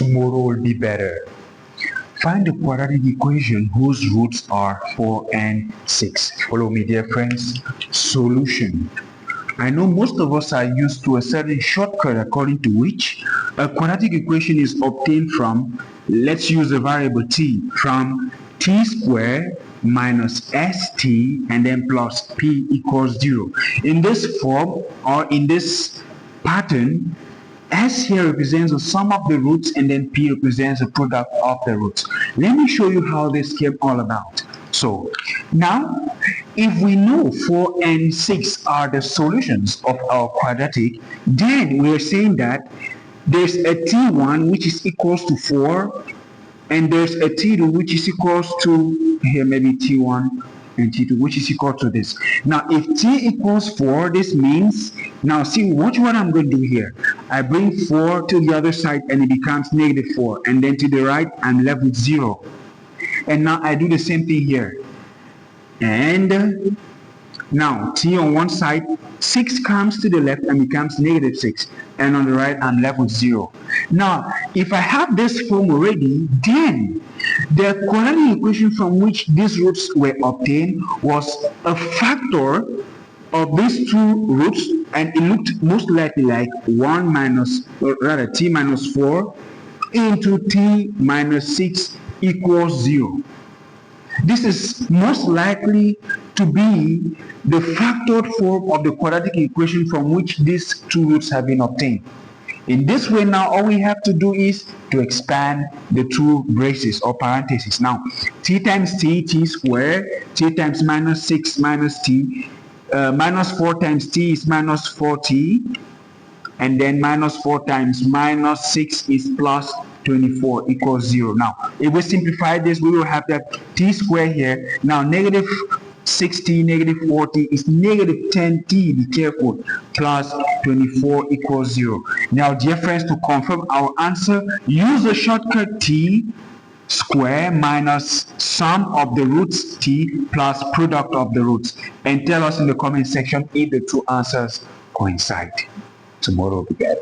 Tomorrow will be better. Find the quadratic equation whose roots are 4 and 6. Follow me, dear friends. Solution. I know most of us are used to a certain shortcut according to which a quadratic equation is obtained from, let's use the variable t, from t squared minus st and then plus p equals 0. In this form or in this pattern, S here represents the sum of the roots and then P represents the product of the roots. Let me show you how this came all about. So now, if we know 4 and 6 are the solutions of our quadratic, then we are saying that there's a T1 which is equals to 4 and there's a T2 which is equals to, here maybe T1 and T2 which is equal to this. Now if T equals 4, this means, now see, watch what I'm going to do here. I bring 4 to the other side and it becomes negative 4, and then to the right I'm left with 0. And now I do the same thing here. And now T on one side, 6 comes to the left and becomes negative 6, and on the right I'm left with 0. Now if I have this form already, then the quadratic equation from which these roots were obtained was a factor of these two roots, and it looked most likely like 1 minus, or rather t minus 4 into t minus 6 equals 0. This is most likely to be the factored form of the quadratic equation from which these two roots have been obtained. In this way now, all we have to do is to expand the two braces or parentheses. Now, t times t, t squared, t times minus 6 minus t, minus 4 times t is minus 4t, and then minus 4 times minus 6 is plus 24 equals 0. Now, if we simplify this, we will have that t squared here. Now, negative 6t, negative 4t is negative 10t, be careful, plus 24 equals 0. Now, dear friends, to confirm our answer, use the shortcut t square minus sum of the roots t plus product of the roots, and tell us in the comment section if the two answers coincide. Tomorrow will be better.